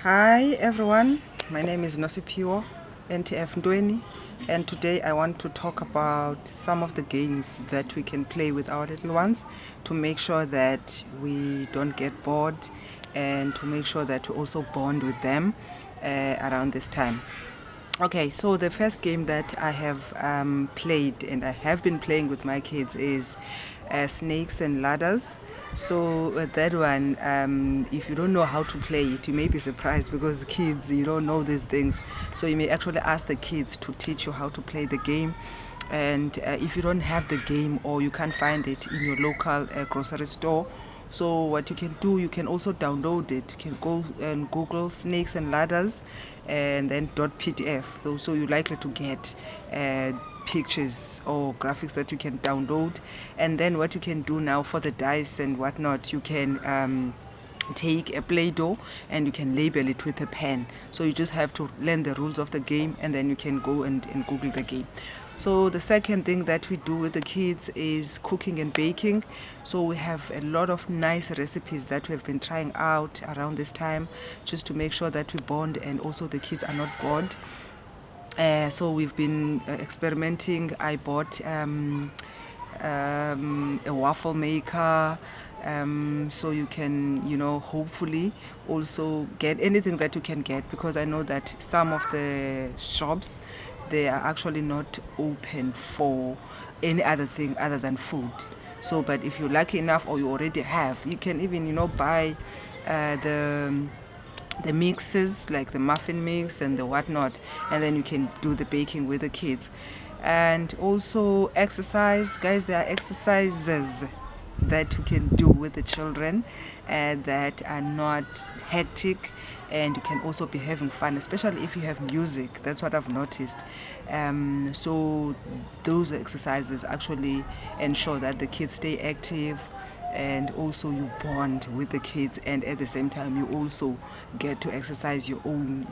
Hi everyone, my name is Nosipiwo NTF Ndweni, and today I want to talk about some of the games that we can play with our little ones to make sure that we don't get bored and to make sure that we also bond with them around this time. Okay, so the first game that I have played and I have been playing with my kids is snakes and ladders. So that one, if you don't know how to play it, you may be surprised because kids, you don't know these things. So you may actually ask the kids to teach you how to play the game. And if you don't have the game or you can't find it in your local grocery store, so what you can do, you can also download it. You can go and Google snakes and ladders and then .pdf. So you're likely to get pictures or graphics that you can download. And then what you can do now for the dice and whatnot, you can take a Play-Doh and you can label it with a pen. So you just have to learn the rules of the game and then you can go and Google the game. So the second thing that we do with the kids is cooking and baking. So we have a lot of nice recipes that we have been trying out around this time just to make sure that we bond and also the kids are not bored. So we've been experimenting. I bought a waffle maker, so you can, hopefully also get anything that you can get, because I know that some of the shops, they are actually not open for any other thing other than food. So, but if you're lucky enough or you already have, you can even, buy the mixes, like the muffin mix and the whatnot, and then you can do the baking with the kids. And also exercise, guys. There are exercises that you can do with the children that are not hectic, and you can also be having fun, especially if you have music. That's what I've noticed. So those exercises actually ensure that the kids stay active and also you bond with the kids, and at the same time you also get to exercise your own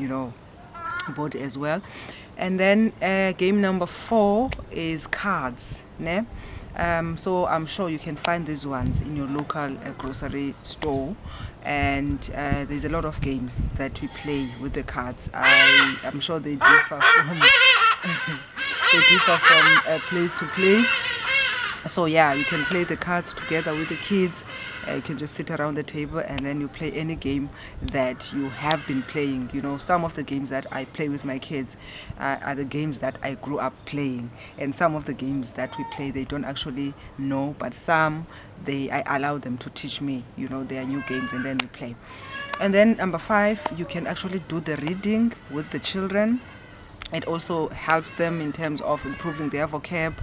body as well. And then game number 4 is cards, ne? So I'm sure you can find these ones in your local grocery store, and there's a lot of games that we play with the cards. I'm sure they differ from place to place. So yeah, you can play the cards together with the kids. You can just sit around the table and then you play any game that you have been playing. Some of the games that I play with my kids are the games that I grew up playing, and some of the games that we play they don't actually know, but some I allow them to teach me. They are new games, and then we play. And then number 5, you can actually do the reading with the children. It also helps them in terms of improving their vocab.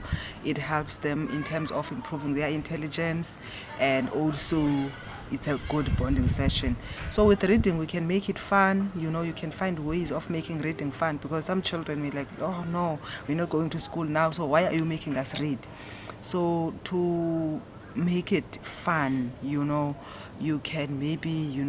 It helps them in terms of improving their intelligence, and also it's a good bonding session. So with reading, we can make it fun. You can find ways of making reading fun, because some children will like, oh no, we're not going to school now, so why are you making us read? So to make it fun, you can maybe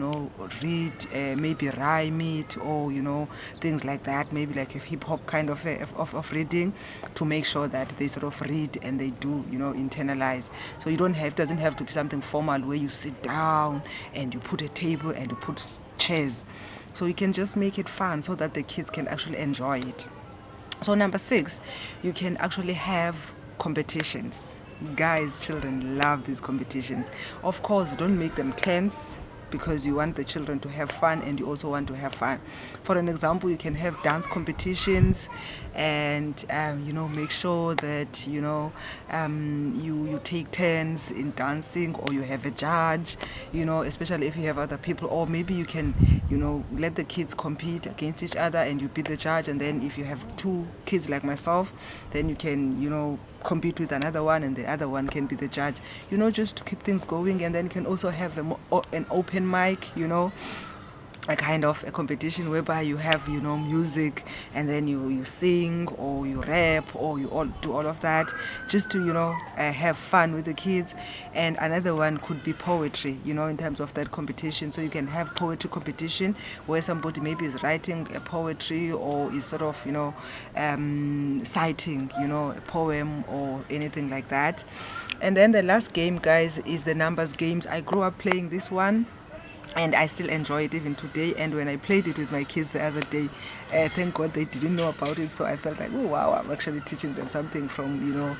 read, maybe rhyme it, or things like that, maybe like a hip-hop kind of reading, to make sure that they sort of read and they do internalize. So doesn't have to be something formal where you sit down and you put a table and you put chairs. So you can just make it fun so that the kids can actually enjoy it. So number 6, you can actually have competitions. Guys, children love these competitions. Of course, don't make them tense, because you want the children to have fun and you also want to have fun. For an example, you can have dance competitions, and make sure that you take turns in dancing, or you have a judge, especially if you have other people, or maybe you can let the kids compete against each other and you be the judge. And then if you have 2 kids like myself, then you can compete with another one, and the other one can be the judge, just to keep things going. And then you can also have an open mic, a kind of a competition whereby you have music, and then you sing or you rap or you all do all of that, just to have fun with the kids. And another one could be poetry, in terms of that competition. So you can have poetry competition where somebody maybe is writing a poetry or is sort of citing a poem or anything like that. And then the last game, guys, is the numbers games. I grew up playing this one. and I still enjoy it even today. And when I played it with my kids the other day, thank God they didn't know about it, so I felt like, oh wow, I'm actually teaching them something from, you know,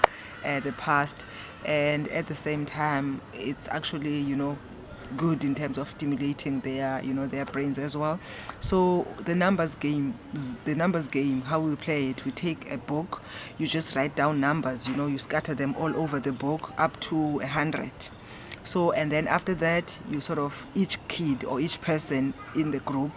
the past. And at the same time, it's actually, you know, good in terms of stimulating their, you know, their brains as well. So the numbers game, how we play it, we take a book, you just write down numbers, you know, you scatter them all over the book up to 100. So, and then after that, you sort of, each kid or each person in the group,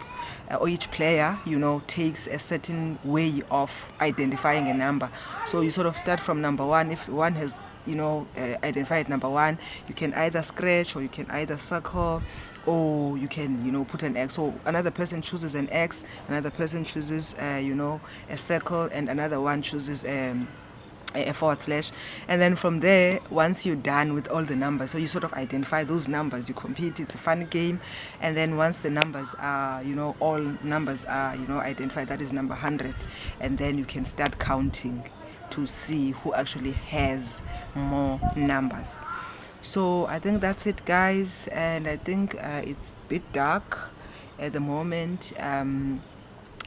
or each player, you know, takes a certain way of identifying a number. So you sort of start from number one. If one has, you know, identified number one, you can either scratch, or you can either circle, or you can, you know, put an X. So another person chooses an X, another person chooses, you know, a circle, and another one chooses a forward slash. And then from there, once you're done with all the numbers, so you sort of identify those numbers, you compete, it's a fun game. And then once the numbers are, you know, all numbers are, you know, identified, that is number 100, and then you can start counting to see who actually has more numbers. So I think that's it, guys, and I think it's a bit dark at the moment,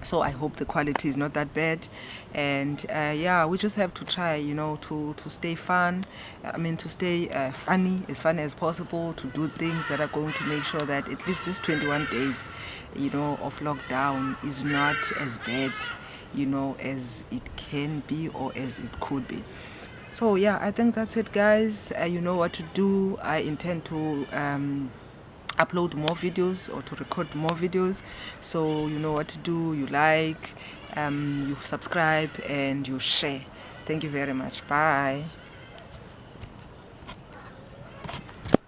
so I hope the quality is not that bad. And yeah, we just have to try, you know, to stay fun, to stay funny as possible, to do things that are going to make sure that at least this 21 days, you know, of lockdown is not as bad, you know, as it can be or as it could be. So yeah, I think that's it, guys. You know what to do. I intend to upload more videos, or to record more videos, so you know what to do. You like, you subscribe, and you share. Thank you very much. Bye.